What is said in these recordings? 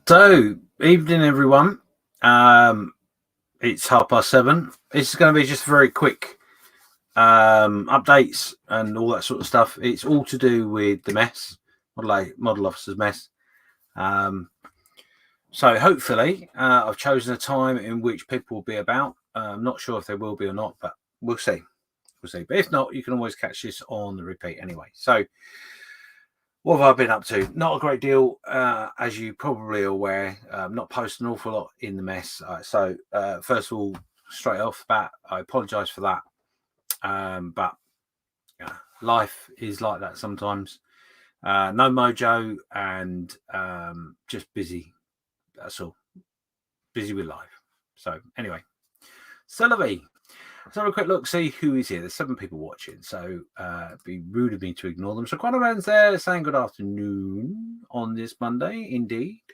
So, evening, everyone. It's 7:30. This is going to be just very quick updates and all that sort of stuff. It's all to do with the mess, model officer's mess. So hopefully I've chosen a time in which people will be about. I'm not sure if they will be or not, but we'll see. We'll see. But if not, you can always catch this on the repeat anyway. So what have I been up to? Not a great deal, as you probably are aware. Not posting an awful lot in the mess. So first of all, straight off the bat, I apologise for that. But life is like that sometimes. No mojo and just busy. That's all. Busy with life. So anyway, Sullivan. Let's have a quick look, see who is here. There's 7 people watching, so it'd be rude of me to ignore them. So quite a man's there saying good afternoon on this Monday, indeed.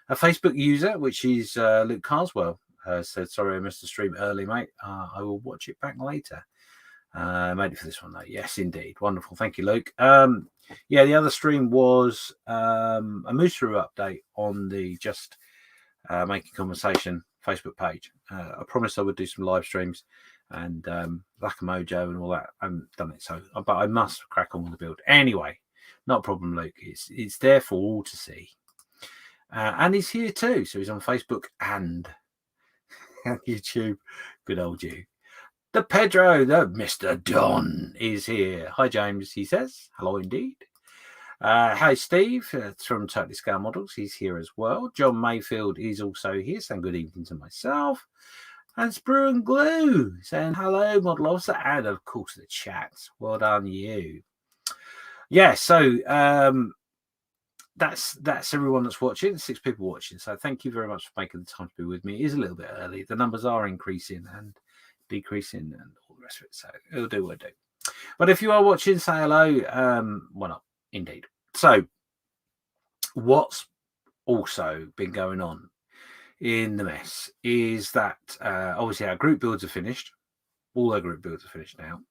A Facebook user, which is Luke Carswell, said, sorry I missed the stream early, mate. I will watch it back later. Made it for this one, though. Yes, indeed. Wonderful. Thank you, Luke. Yeah, the other stream was a Mooseru update on the Just Making Conversation Facebook page. I promised I would do some live streams and lack of mojo and all that. I haven't done it, so but I must crack on with the build anyway. Not a problem, Luke. It's there for all to see, and he's here too. So he's on Facebook and YouTube. Good old you. The Pedro, the Mr. Don is here. Hi, James. He says hello indeed. Hi, Steve. It's from Totally Scale Models. He's here as well. John Mayfield is also here, saying good evening to myself. And Sprue and Glue saying hello, Model Officer, and of course the chat. Well done, you. Yeah, so that's everyone that's watching. 6 people watching. So thank you very much for making the time to be with me. It is a little bit early. The numbers are increasing and decreasing and all the rest of it. So it'll do what it do. But if you are watching, say hello. Why not? Indeed. So what's also been going on in the mess is that obviously our group builds are finished. All our group builds are finished now.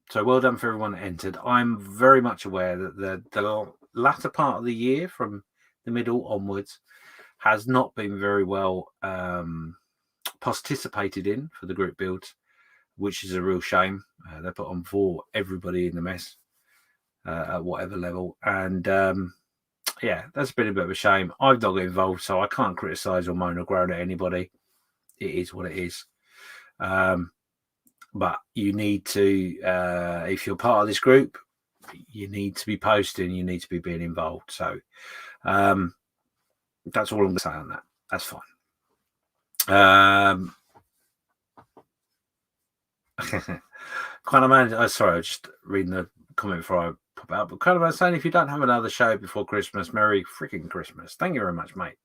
So well done for everyone that entered. I'm very much aware that the latter part of the year, from the middle onwards, has not been very well participated in for the group builds, which is a real shame. They're put on for everybody in the mess at whatever level. And yeah, that's been a bit of a shame. I've not got involved, so I can't criticise or moan or groan at anybody. It is what it is. But you need to, if you're part of this group, you need to be posting, you need to be being involved. So that's all I'm going to say on that. That's fine. Kind of man, sorry, I was just reading the comment before I pop out. But kind of man saying, if you don't have another show before Christmas, Merry freaking Christmas. Thank you very much, mate.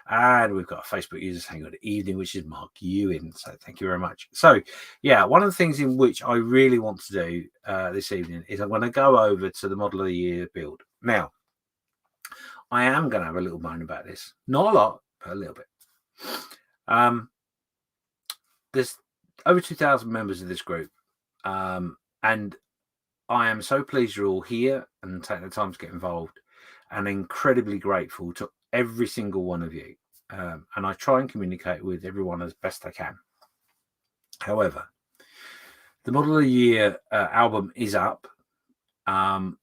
And we've got a Facebook user saying good evening, which is Mark Ewan. So thank you very much. So yeah, one of the things in which I really want to do this evening is I'm going to go over to the model of the year build. Now, I am going to have a little moan about this. Not a lot, but a little bit. There's over 2,000 members of this group. And I am so pleased you're all here and taking the time to get involved, and incredibly grateful to every single one of you. And I try and communicate with everyone as best I can. However, the Model of the Year album is up, and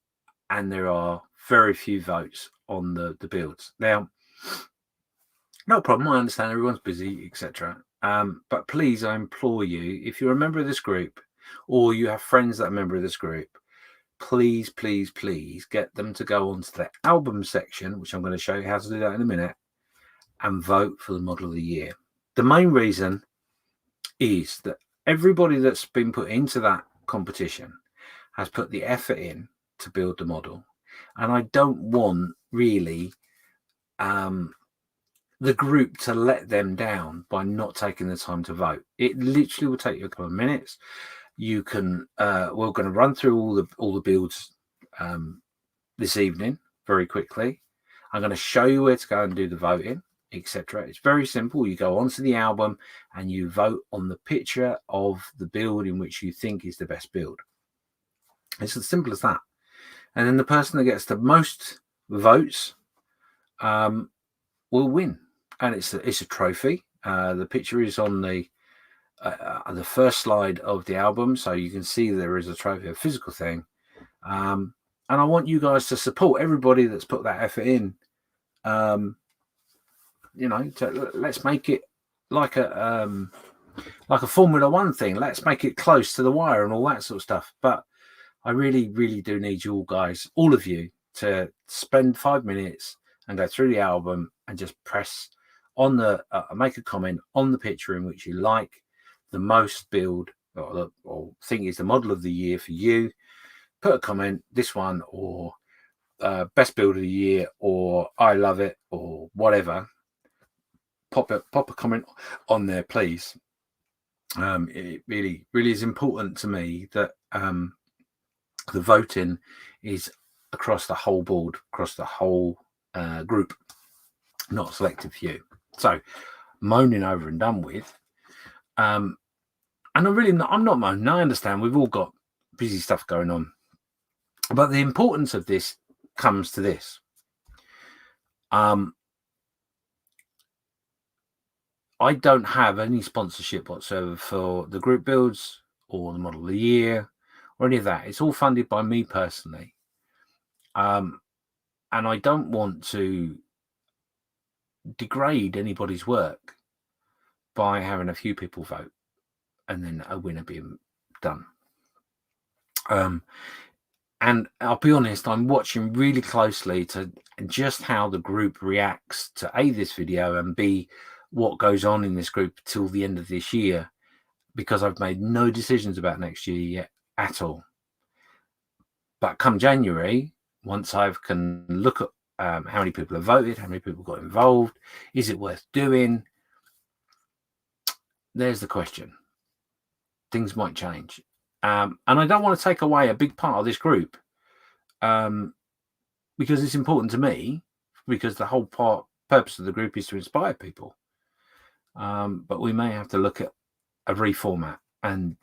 there are very few votes on the builds. Now, no problem. I understand everyone's busy, etc. But please, I implore you, if you're a member of this group or you have friends that are a member of this group, please, please, please get them to go onto the album section, which I'm going to show you how to do that in a minute, and vote for the Model of the Year. The main reason is that everybody that's been put into that competition has put the effort in to build the model. And I don't want really the group to let them down by not taking the time to vote. It literally will take you a couple of minutes. You can we're going to run through all the builds this evening very quickly. I'm going to show you where to go and do the voting, etc. It's very simple. You go onto the album and you vote on the picture of the build in which you think is the best build. It's as simple as that. And then the person that gets the most votes will win. And it's a trophy. The picture is on the first slide of the album, so you can see there is a trophy, a physical thing. And I want you guys to support everybody that's put that effort in. Let's make it like a Formula One thing. Let's make it close to the wire and all that sort of stuff. But I really, really do need you all guys, all of you, to spend 5 minutes and go through the album and just press on the make a comment on the picture in which you like the most build or think is the model of the year for you. Put a comment, this one, or best build of the year, or I love it, or whatever. Pop a comment on there, please. It really, really is important to me that the voting is across the whole board, across the whole group, not selective few. So, moaning over and done with. And I'm not moaning. I understand we've all got busy stuff going on, but the importance of this comes to this. I don't have any sponsorship whatsoever for the group builds or the Model of the Year or any of that. It's all funded by me personally. And I don't want to degrade anybody's work by having a few people vote and then a winner being done. And I'll be honest, I'm watching really closely to just how the group reacts to A, this video, and B, what goes on in this group till the end of this year, because I've made no decisions about next year yet at all. But come January, once I can look at how many people have voted, how many people got involved, is it worth doing? There's the question. Things might change. And I don't want to take away a big part of this group because it's important to me, because the whole purpose of the group is to inspire people. But we may have to look at a reformat, and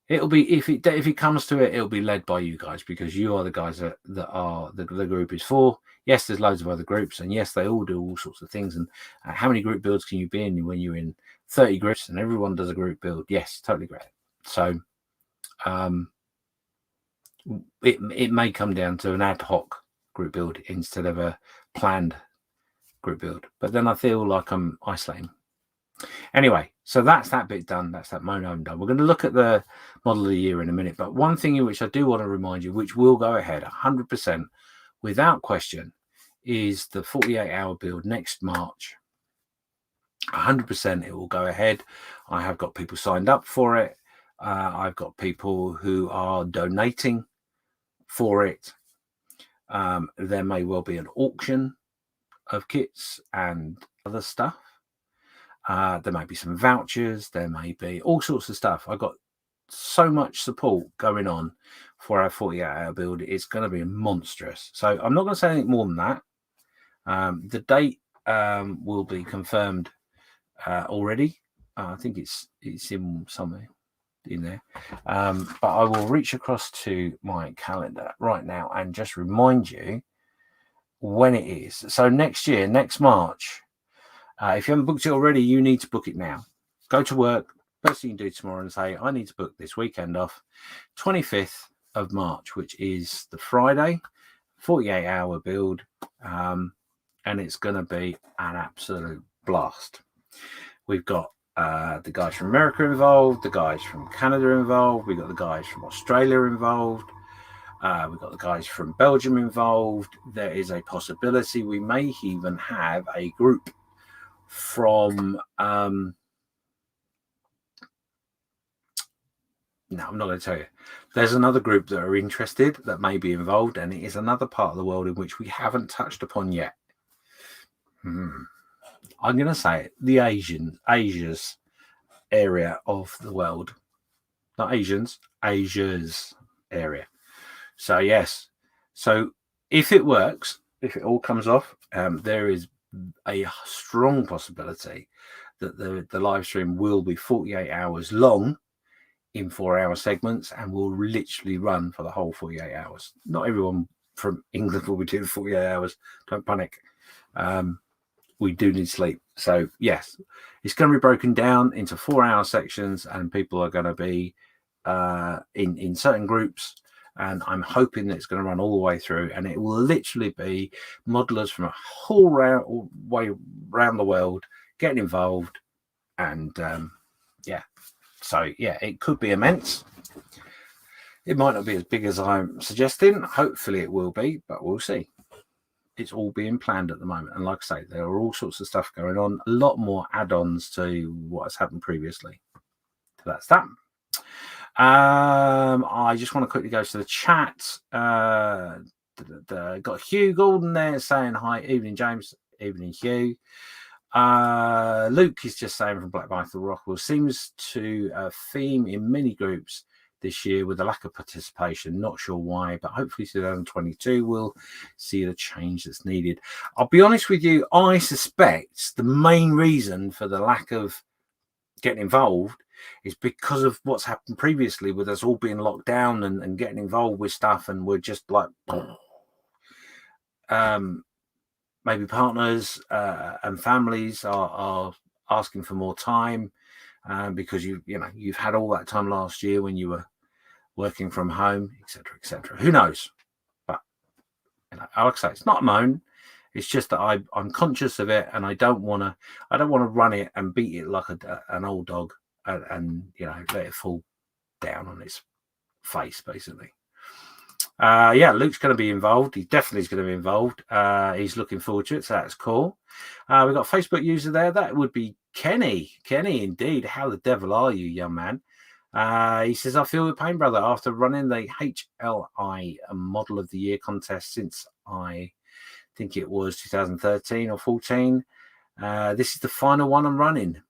it'll be, if it comes to it, it'll be led by you guys, because you are the guys that are the group is for. Yes, there's loads of other groups, and yes, they all do all sorts of things. And how many group builds can you be in when you're in 30 groups and everyone does a group build? Yes, totally great. So it may come down to an ad hoc group build instead of a planned group build, but then I feel like I'm isolating. Anyway, so that's that bit done. That's that mono done. We're going to look at the model of the year in a minute, but one thing in which I do want to remind you, which will go ahead 100% without question, is the 48-hour build next March. 100% it will go ahead. I have got people signed up for it. I've got people who are donating for it. There may well be an auction of kits and other stuff. There may be some vouchers. There may be all sorts of stuff. I've got so much support going on for our 48-hour build. It's going to be monstrous. So I'm not going to say anything more than that. The date will be confirmed already. I think it's in somewhere in there. But I will reach across to my calendar right now and just remind you when it is. So next year, next March, if you haven't booked it already, you need to book it now. Go to work. First thing you can do tomorrow and say, I need to book this weekend off, 25th of March, which is the Friday, 48-hour build. And it's going to be an absolute blast. We've got the guys from America involved, the guys from Canada involved. We've got the guys from Australia involved. We've got the guys from Belgium involved. There is a possibility we may even have a group from no, I'm not going to tell you. There's another group that are interested that may be involved, and it is another part of the world in which we haven't touched upon yet. I'm going to say it, the Asia's area of the world. Not Asians, Asia's area. So yes. So if it works, if it all comes off, there is a strong possibility that the live stream will be 48 hours long in 4-hour segments and will literally run for the whole 48 hours. Not everyone from England will be doing 48 hours. Don't panic. We do need sleep. So yes, it's going to be broken down into 4-hour sections, and people are going to be in certain groups. And I'm hoping that it's going to run all the way through, and it will literally be modelers from a whole way around the world getting involved. And yeah, so yeah, it could be immense. It might not be as big as I'm suggesting. Hopefully it will be, but we'll see. It's all being planned at the moment. And like I say, there are all sorts of stuff going on, a lot more add-ons to what has happened previously. So that's that. I just want to quickly go to the chat. Got Hugh Gordon there saying hi. Evening, James. Evening, Hugh. Luke is just saying from Black Michael Rockwell, seems to theme in many groups this year with a lack of participation. Not sure why, but hopefully 2022 will see the change that's needed. I'll be honest with you, I suspect the main reason for the lack of getting involved is because of what's happened previously with us all being locked down and getting involved with stuff, and we're just like maybe partners and families are asking for more time because you've had all that time last year when you were working from home, etc. Who knows? But like I say, it's not a moan. It's just that I'm conscious of it, and I don't want to run it and beat it like an old dog and let it fall down on its face, basically. Yeah, Luke's going to be involved. He definitely is going to be involved. He's looking forward to it, so that's cool. We've got a Facebook user there. That would be Kenny. Kenny, indeed. How the devil are you, young man? He says, I feel the pain, brother, after running the HLI Model of the Year contest since I think it was 2013 or 14. This is the final one I'm running.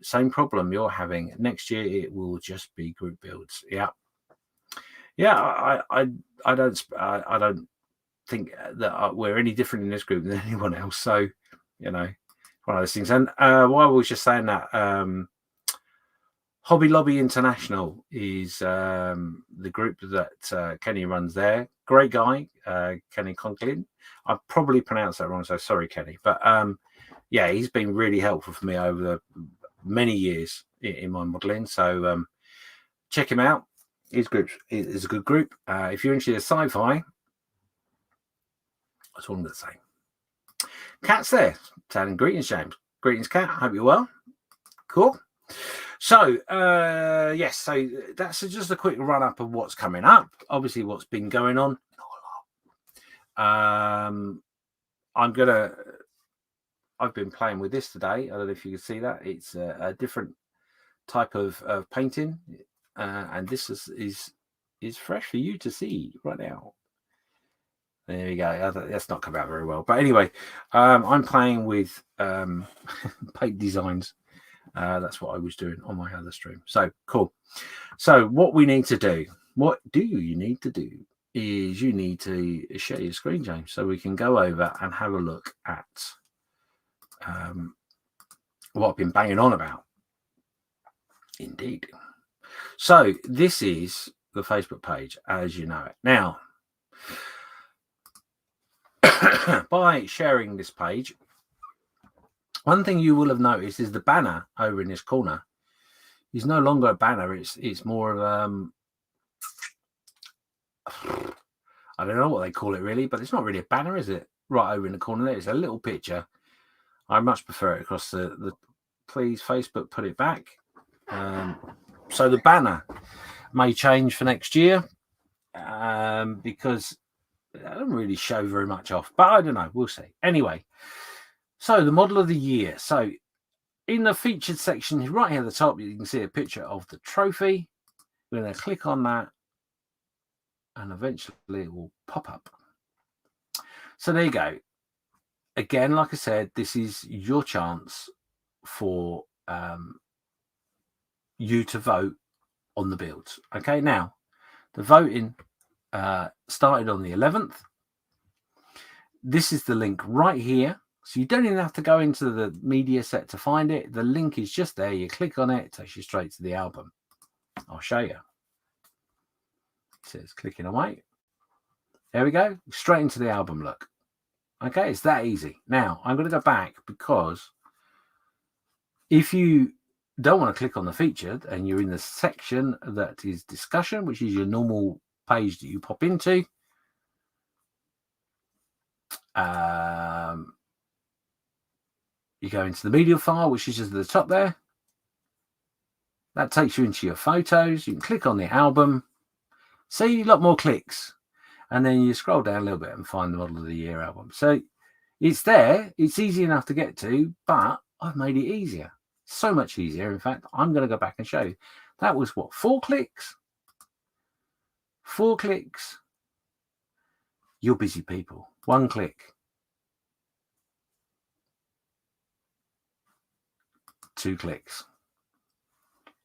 Same problem you're having. Next year it will just be group builds. Yeah. I don't think that we're any different in this group than anyone else. So, one of those things. And while I was just saying that, Hobby Lobby International is the group that Kenny runs there. Great guy, Kenny Conklin. I probably pronounced that wrong, so sorry, Kenny. But yeah, he's been really helpful for me over the many years in my modelling. So check him out. His group is a good group. If you're interested in sci-fi, that's all I'm going to say. Cat's there. Telling greetings, James. Greetings, Cat. Hope you're well. Cool. So, yes, so that's just a quick run-up of what's coming up. Obviously, what's been going on. I've been playing with this today. I don't know if you can see that. It's a different type of painting. And this is fresh for you to see right now. There we go. That's not come out very well. But anyway, I'm playing with paint designs. That's what I was doing on my other stream. So cool. So what we need to do, what do you need to do is you need to share your screen, James, so we can go over and have a look at what I've been banging on about. Indeed. So this is the Facebook page as you know it. Now, by sharing this page, one thing you will have noticed is the banner over in this corner is no longer a banner. It's more of I don't know what they call it really, but it's not really a banner, is it? Right over in the corner there, it's a little picture. I much prefer it across the please Facebook put it back. So the banner may change for next year because it doesn't really show very much off, but I don't know. We'll see. Anyway. So the model of the year. So in the featured section right here at the top, you can see a picture of the trophy. We're going to click on that and eventually it will pop up. So there you go. Again, like I said, this is your chance for you to vote on the builds. Okay, now the voting started on the 11th. This is the link right here. So you don't even have to go into the media set to find it. The link is just there. You click on it, it takes you straight to the album. I'll show you. It says clicking away. There we go. Straight into the album look. Okay, it's that easy. Now, I'm going to go back because if you don't want to click on the featured and you're in the section that is discussion, which is your normal page that you pop into, you go into the media file, which is just at the top there. That takes you into your photos. You can click on the album. See a lot more clicks. And then you scroll down a little bit and find the Model of the Year album. So it's there. It's easy enough to get to, but I've made it easier. So much easier. In fact, I'm going to go back and show you. That was what? 4 clicks? 4 clicks. You're busy people. 1 click. 2 clicks.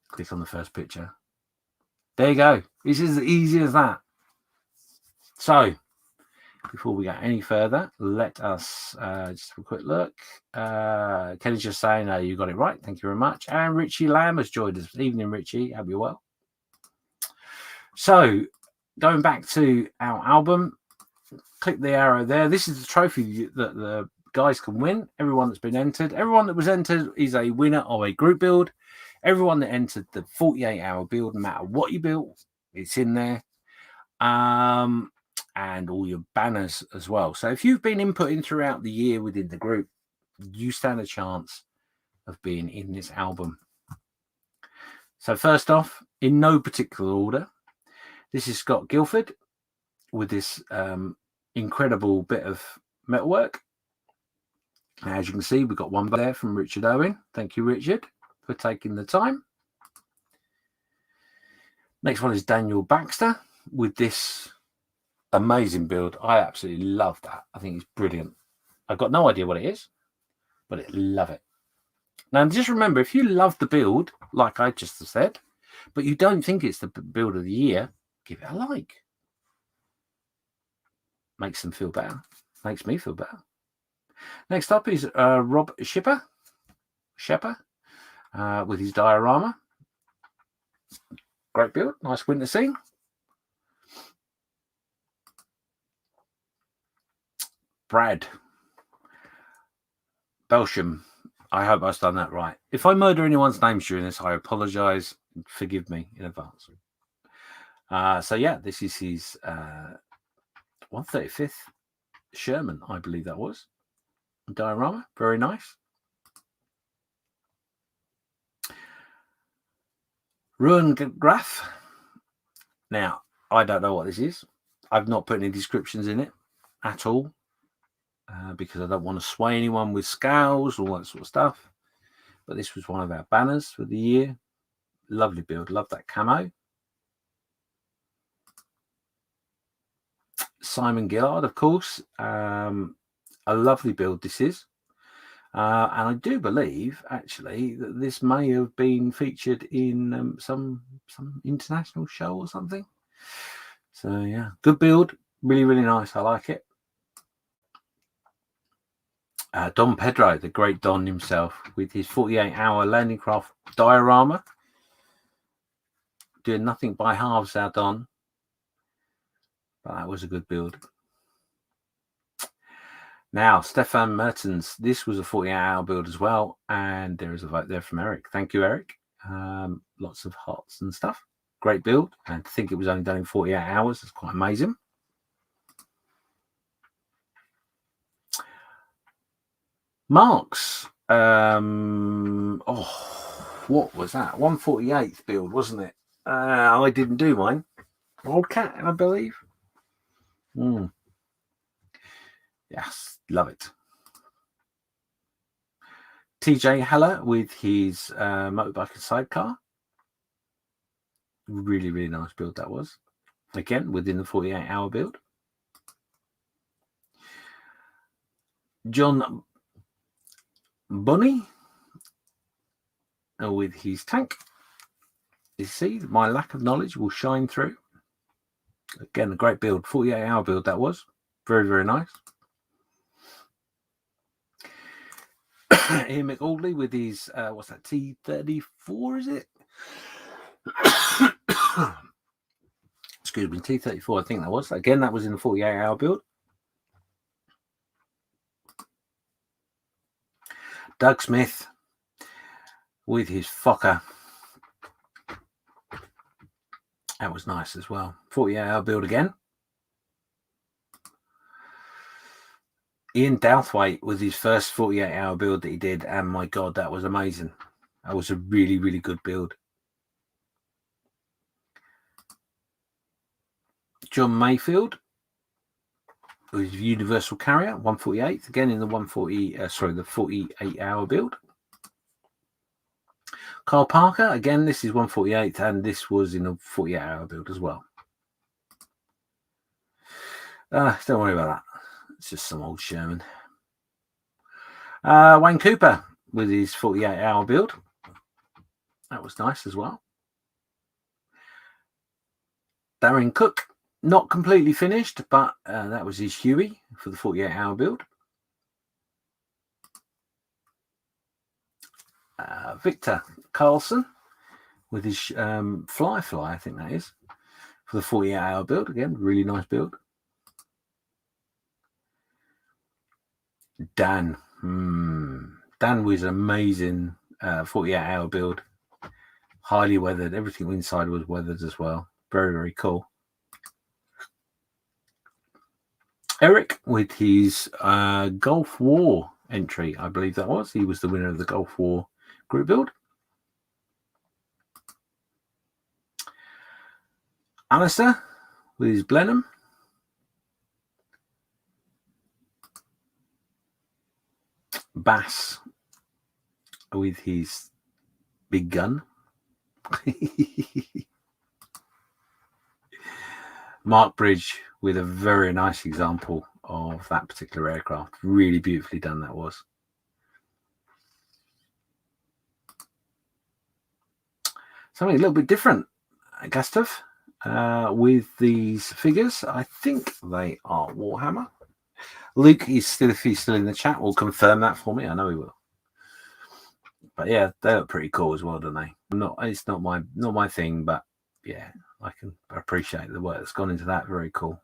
Click on the first picture. There you go. It's as easy as that. So, before we go any further, let us just have a quick look. Kenny's just saying, you got it right. Thank you very much. And Richie Lamb has joined us. Evening, Richie. Hope you're well. So, going back to our album, click the arrow there. This is the trophy that the guys can win. Everyone that's been entered. Everyone that was entered is a winner of a group build. Everyone that entered the 48-hour build, no matter what you built, it's in there. And all your banners as well. So if you've been inputting throughout the year within the group, you stand a chance of being in this album. So first off, in no particular order, this is Scott Guilford with this incredible bit of metalwork. As you can see, we've got one there from Richard Owen. Thank you, Richard, for taking the time. Next one is Daniel Baxter with this amazing build. I absolutely love that. I think it's brilliant. I've got no idea what it is, but I love it. Now, just remember, if you love the build, like I just said, but you don't think it's the build of the year, give it a like. Makes them feel better. Makes me feel better. Next up is Rob Shepper with his diorama. Great build. Nice winter scene. Brad Belsham. I hope I've done that right. If I murder anyone's names during this, I apologize. Forgive me in advance. So yeah, this is his 135th Sherman, I believe that was. Diorama, very nice. Ruin Graph. Now, I don't know what this is. I've not put any descriptions in it at all because I don't want to sway anyone with scales or all that sort of stuff. But this was one of our banners for the year. Lovely build. Love that camo. Simon Gillard, of course. A lovely build this is. And I do believe, actually, that this may have been featured in some international show or something. So, yeah, good build. Really, really nice. I like it. Don Pedro, the great Don himself, with his 48-hour landing craft diorama. Doing nothing by halves, our Don. But that was a good build. Now, Stefan Mertens, this was a 48-hour build as well. And there is a vote there from Eric. Thank you, Eric. Lots of hearts and stuff. Great build. And to think it was only done in 48 hours. It's quite amazing. Marks. What was that? 148th build, wasn't it? I didn't do mine. Wildcat, I believe. Yes, love it. TJ Heller with his motorbike and sidecar. Really, really nice build that was. Again, within the 48-hour build. John Bunny with his tank. You see, my lack of knowledge will shine through. Again, a great build. 48-hour build that was. Very, very nice. Ian McAuley with his, what's that, T34, is it? Excuse me, T34, I think that was. Again, that was in the 48-hour build. Doug Smith with his Fokker. That was nice as well. 48-hour build again. Ian Douthwaite with his first 48-hour build that he did. And my God, that was amazing. That was a really, really good build. John Mayfield with Universal Carrier, 148. Again in the 48-hour build. Carl Parker, again, this is 148, and this was in a 48-hour build as well. Don't worry about that. It's just some old Sherman. Wayne Cooper with his 48-hour build. That was nice as well. Darren Cook, not completely finished, but that was his Huey for the 48-hour build. Victor Carlson with his Fly, I think that is, for the 48-hour build. Again, really nice build. Dan. Dan was an amazing 48-hour build. Highly weathered. Everything inside was weathered as well. Very, very cool. Eric with his Gulf War entry, I believe that was. He was the winner of the Gulf War group build. Alistair with his Blenheim. Bass with his big gun. Mark Bridge with a very nice example of that particular aircraft. Really beautifully done that was. Something a little bit different, Gustav, with these figures. I think they are Warhammer. Luke is still, if he's still in the chat, will confirm that for me. I know he will. But yeah, they look pretty cool as well, don't they? It's not my thing, but yeah, I can appreciate the work that's gone into that. Very cool.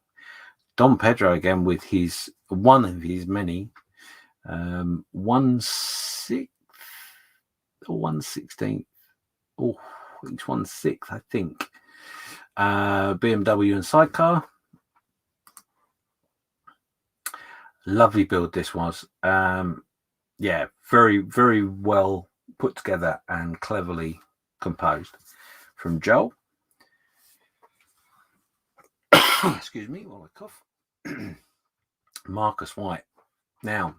Dom Pedro again with his one of his many 1/6 or 1/16. Oh, each 1/6, I think. BMW and sidecar. Lovely build this was. Yeah, very, very well put together and cleverly composed from Joel. Excuse me while I cough. Marcus White. Now,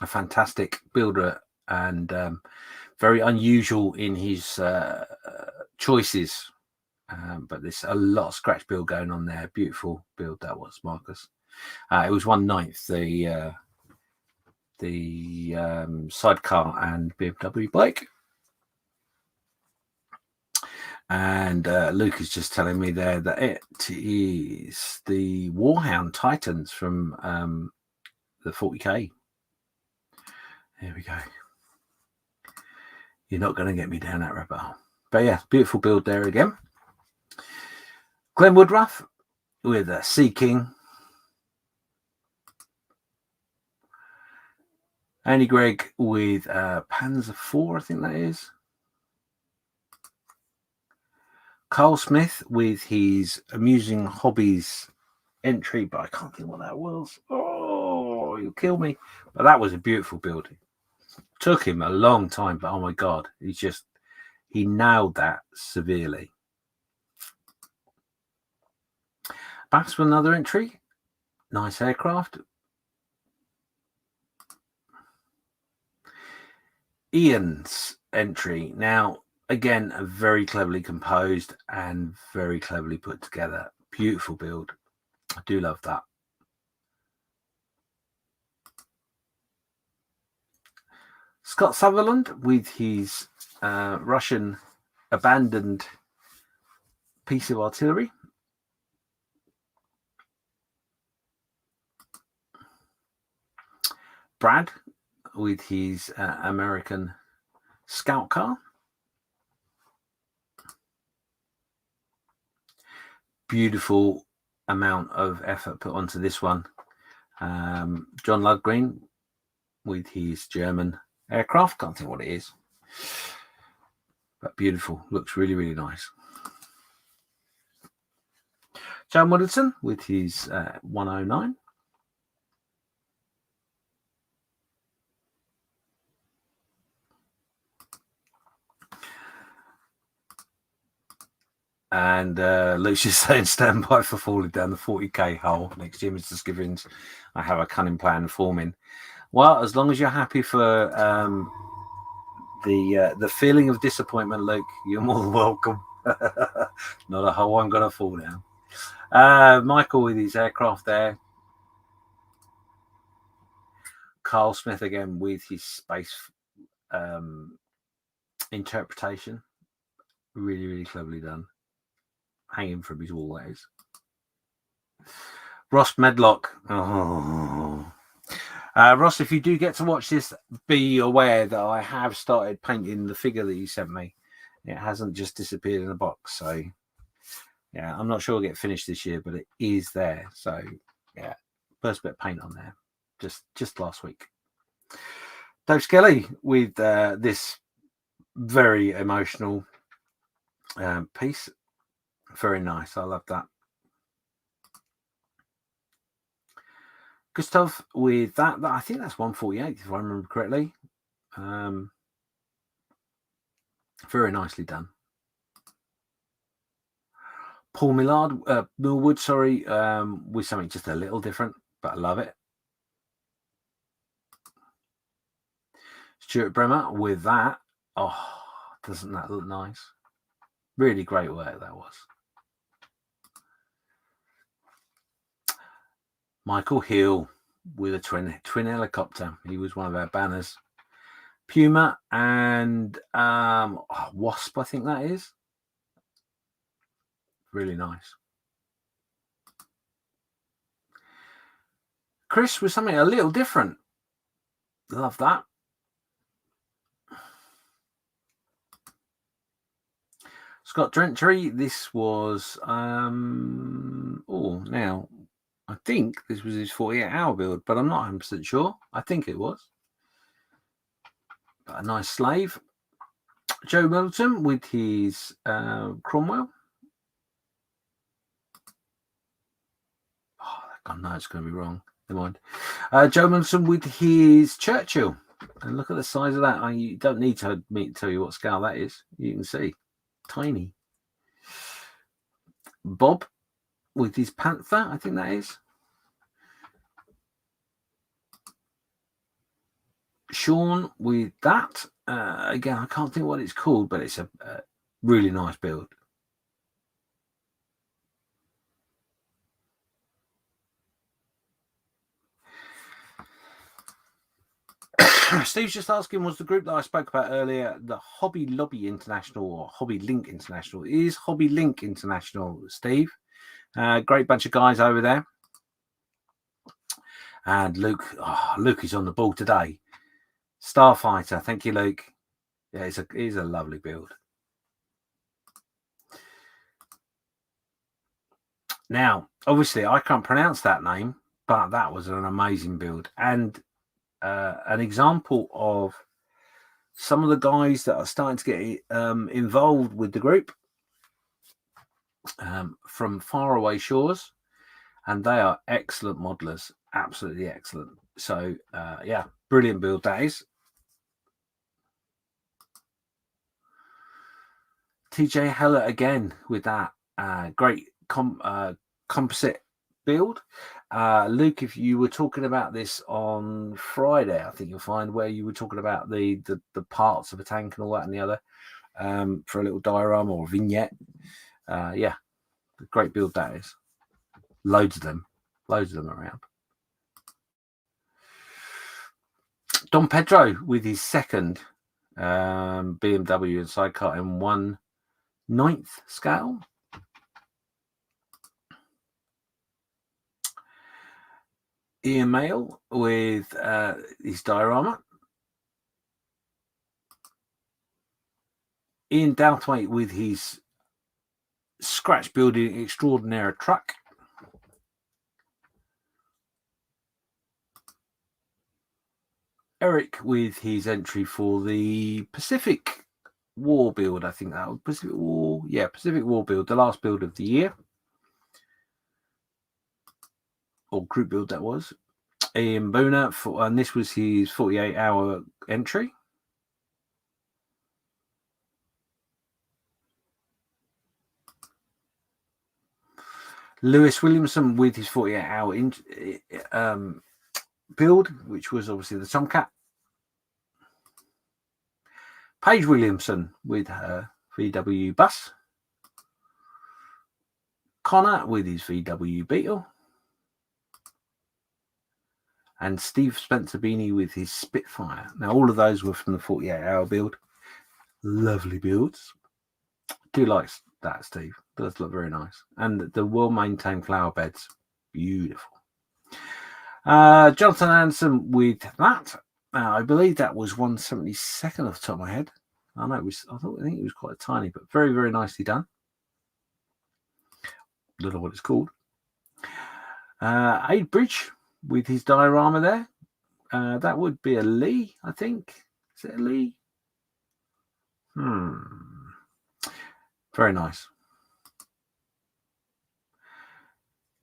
a fantastic builder and very unusual in his choices. But there's a lot of scratch build going on there. Beautiful build that was, Marcus. It was 1/9 the sidecar and BMW bike. And Luke is just telling me there that it is the Warhound Titans from the 40k. Here we go. You're not going to get me down that rabbit hole. But yeah, beautiful build there again. Glenn Woodruff with a Sea King. Andy Gregg with Panzer IV, I think that is. Carl Smith with his Amusing Hobbies entry, but I can't think what that was. Oh, you'll kill me. But that was a beautiful build. Took him a long time, but oh my God, he nailed that severely. Back to another entry. Nice aircraft. Ian's entry. Now, again, very cleverly composed and very cleverly put together. Beautiful build. I do love that. Scott Sutherland with his Russian abandoned piece of artillery. Brad with his American scout car. Beautiful amount of effort put onto this one. John Ludgreen with his German aircraft. Can't think what it is. But beautiful. Looks really, really nice. John Woodardson with his 109. And Luke's just saying, stand by for falling down the 40k hole next year, Mr. Skivins. I have a cunning plan forming. Well, as long as you're happy for the feeling of disappointment, Luke, you're more than welcome. Not a hole I'm going to fall down. Michael with his aircraft there. Carl Smith again with his space interpretation. Really, really cleverly done. Hanging from his wall, that is. Ross Medlock. Oh. Ross, if you do get to watch this, be aware that I have started painting the figure that you sent me. It hasn't just disappeared in the box. So, yeah, I'm not sure it'll get finished this year, but it is there. So, yeah, first bit of paint on there just last week. Dave Skelly with this very emotional piece. Very nice. I love that. Gustav with that. I think that's 148, if I remember correctly. Very nicely done. Paul Millwood, sorry, with something just a little different, but I love it. Stuart Bremer with that. Oh, doesn't that look nice? Really great work that was. Michael Hill with a twin helicopter. He was one of our banners. Puma and Wasp, I think that is. Really nice. Chris with something a little different. Love that. Scott Drentry, this was now I think this was his 48-hour build, but I'm not 100% sure. I think it was. But a nice slave. Joe Middleton with his Cromwell. Oh, I know it's going to be wrong. Never mind. Joe Middleton with his Churchill. And look at the size of that. You don't need me to tell you what scale that is. You can see. Tiny. Bob with his Panther, I think that is. Sean with that. Again, I can't think what it's called, but it's a really nice build. Steve's just asking, was the group that I spoke about earlier the Hobby Lobby International or Hobby Link International? It is Hobby Link International, Steve. Great bunch of guys over there. And Luke is on the ball today. Starfighter, thank you, Luke. Yeah, it is a lovely build. Now, obviously, I can't pronounce that name, but that was an amazing build. And an example of some of the guys that are starting to get involved with the group from faraway shores, and they are excellent modelers, absolutely excellent. So yeah, brilliant build that is. TJ Heller again with that great composite build. Luke, if you were talking about this on Friday, I think you'll find where you were talking about the parts of a tank and all that and the other for a little diorama or vignette. Yeah, great build that is. Loads of them around. Don Pedro with his second BMW and sidecar in 1/9 scale. Ian Mail with his diorama. Ian Douthwaite with his scratch building extraordinaire truck. Eric with his entry for the Pacific War build. I think that was Pacific War build, the last build of the year. Or group build that was. Ian Boner, and this was his 48-hour entry. Lewis Williamson with his 48-hour build, which was obviously the Tomcat. Paige Williamson with her VW bus. Connor with his VW Beetle. And Steve Spencer Beanie with his Spitfire. Now, all of those were from the 48-hour build. Lovely builds. Do like that, Steve. Does look very nice. And the well-maintained flower beds. Beautiful. Jonathan Anderson with that. I believe that was 1/72 off the top of my head. I know I think it was quite tiny, but very, very nicely done. Don't know what it's called. Aid Bridge with his diorama there. That would be a Lee, I think. Is it a Lee? Very nice.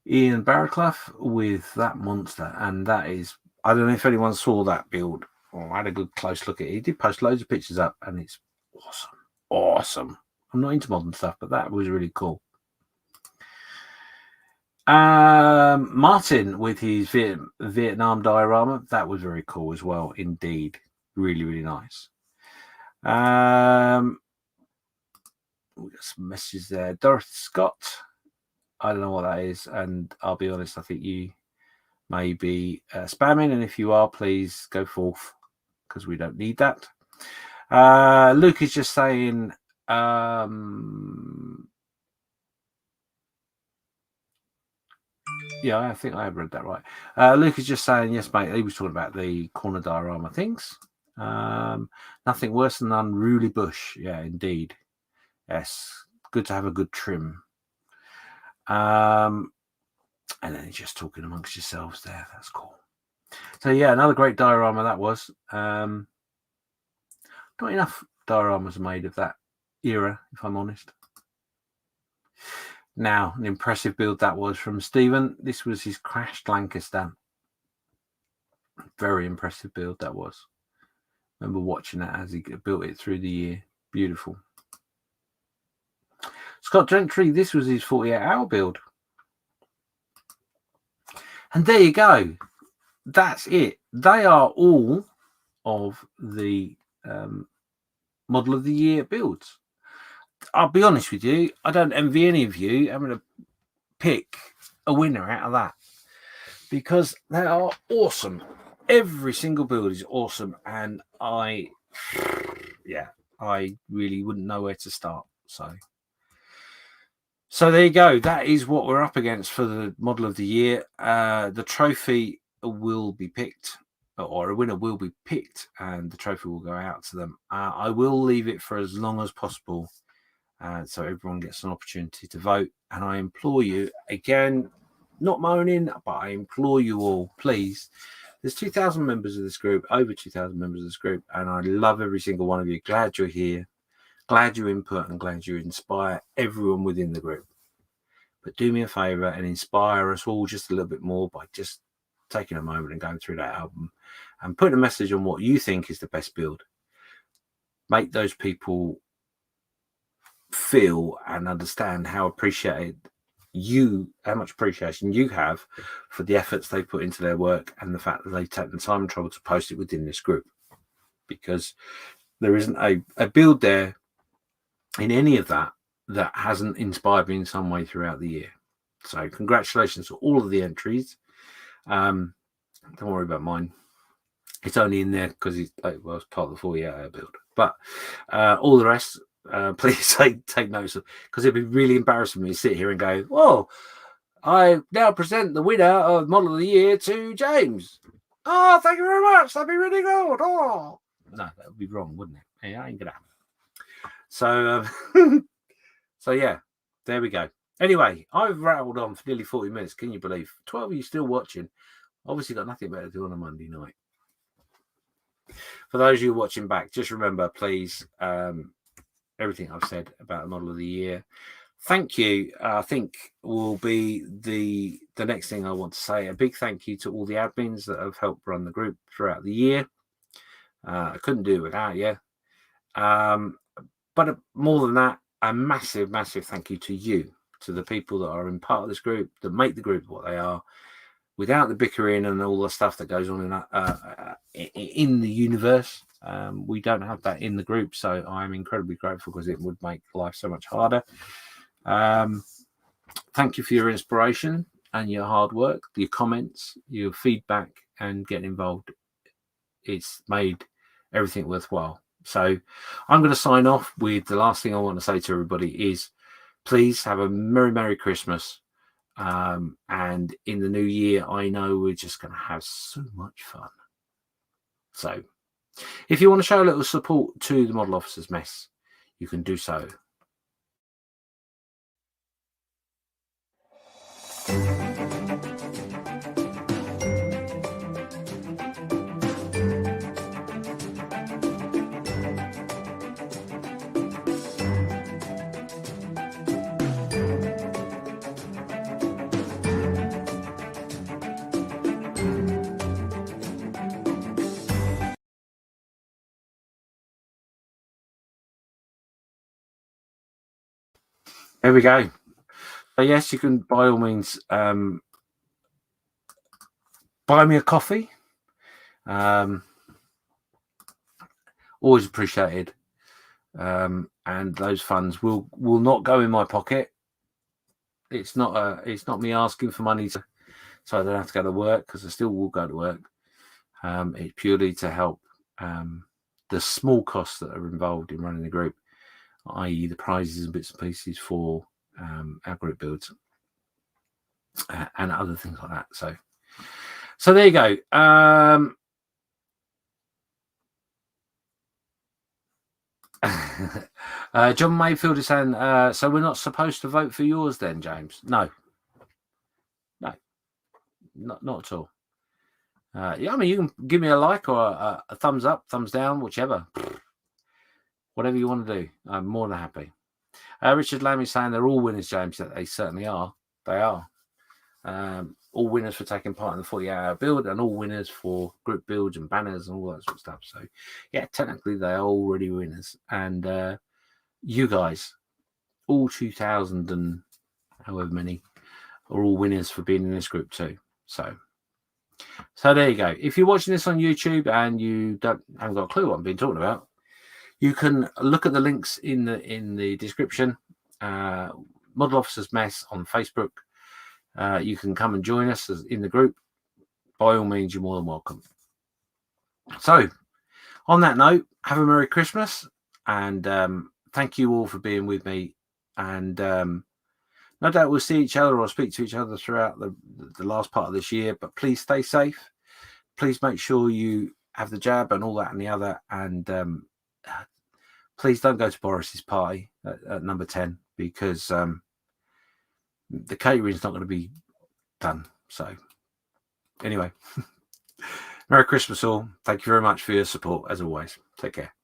Ian Barraclough with that monster, and that is, I don't know if anyone saw that build or had a good close look at it. He did post loads of pictures up, and it's awesome. I'm not into modern stuff, but that was really cool. Martin with his Vietnam diorama, that was very cool as well, indeed. Really, really nice. We got some messages there. Dorothy Scott, I don't know what that is, and I'll be honest, I think you may be spamming, and if you are, please go forth, because we don't need that. Luke is just saying, yeah, I think I have read that right. Luke is just saying, yes, mate, he was talking about the corner diorama things. Nothing worse than an unruly bush. Yeah, indeed. Yes, good to have a good trim. And then you're just talking amongst yourselves there. That's cool. So yeah, another great diorama that was. Not enough dioramas made of that era, if I'm honest. Now, an impressive build that was from Stephen. This was his crashed Lancaster. Very impressive build that was. Remember watching that as he built it through the year. Beautiful. Scott Gentry, this was his 48-hour build. And there you go. That's it. They are all of the model of the year builds. I'll be honest with you, I don't envy any of you having to pick a winner out of that, because they are awesome. Every single build is awesome, and I really wouldn't know where to start. So there you go. That is what we're up against for the model of the year. The trophy will be picked, or a winner will be picked, and the trophy will go out to them. I will leave it for as long as possible, so everyone gets an opportunity to vote. And I implore you, again, not moaning, but I implore you all, please. There's 2,000 members of this group, over 2,000 members of this group, and I love every single one of you. Glad you're here, glad you input, and glad you inspire everyone within the group. But do me a favor and inspire us all just a little bit more by just taking a moment and going through that album and putting a message on what you think is the best build. Make those people feel and understand how much appreciation you have for the efforts they put into their work, and the fact that they take the time and trouble to post it within this group, because there isn't a build there in any of that hasn't inspired me in some way throughout the year. So congratulations to all of the entries. Don't worry about mine. It's only in there because it's part of the 48-hour build. But all the rest, please take notice of, because it'd be really embarrassing me to sit here and go, "Oh, I now present the winner of Model of the Year to James. Oh, thank you very much. That'd be really good. Oh, no, that would be wrong, wouldn't it? Yeah, ain't gonna happen." So, so yeah, there we go. Anyway, I've rattled on for nearly 40 minutes. Can you believe? 12 of you still watching. Obviously got nothing better to do on a Monday night. For those of you watching back, just remember, please, everything I've said about the Model of the Year. Thank you. I think will be the next thing I want to say. A big thank you to all the admins that have helped run the group throughout the year. I couldn't do it without you. But more than that, a massive, massive thank you to you, to the people that are in part of this group, that make the group what they are. Without the bickering and all the stuff that goes on in the universe, we don't have that in the group. So I'm incredibly grateful, because it would make life so much harder. Thank you for your inspiration and your hard work, your comments, your feedback, and getting involved. It's made everything worthwhile. So I'm going to sign off with the last thing I want to say to everybody is, please have a Merry Christmas. And in the new year, I know we're just going to have so much fun. So if you want to show a little support to the Model Officers Mess, you can do so. There we go. So yes, you can by all means buy me a coffee. Always appreciated. And those funds will not go in my pocket. It's not me asking for money so I don't have to go to work, because I still will go to work. It's purely to help the small costs that are involved in running the group, i.e. the prizes and bits and pieces for our group builds and other things like that. So there you go. John Mayfield is saying, so we're not supposed to vote for yours then, James? No, not at all. Yeah, I mean, you can give me a like or a thumbs up, thumbs down, whichever. Whatever you want to do, I'm more than happy. Richard Lamb is saying they're all winners, James. That they certainly are. They are. All winners for taking part in the 48-hour build, and all winners for group builds and banners and all that sort of stuff. So, yeah, technically they are already winners. And you guys, all 2,000 and however many, are all winners for being in this group too. So there you go. If you're watching this on YouTube and you haven't got a clue what I'm being talking about, you can look at the links in the description. Model Officers Mess on Facebook. You can come and join us in the group. By all means, you're more than welcome. So, on that note, have a Merry Christmas, and thank you all for being with me. And no doubt we'll see each other or speak to each other throughout the last part of this year. But please stay safe. Please make sure you have the jab and all that and the other. And please don't go to Boris's party at number 10, because the catering is not going to be done. So anyway, Merry Christmas all. Thank you very much for your support as always. Take care.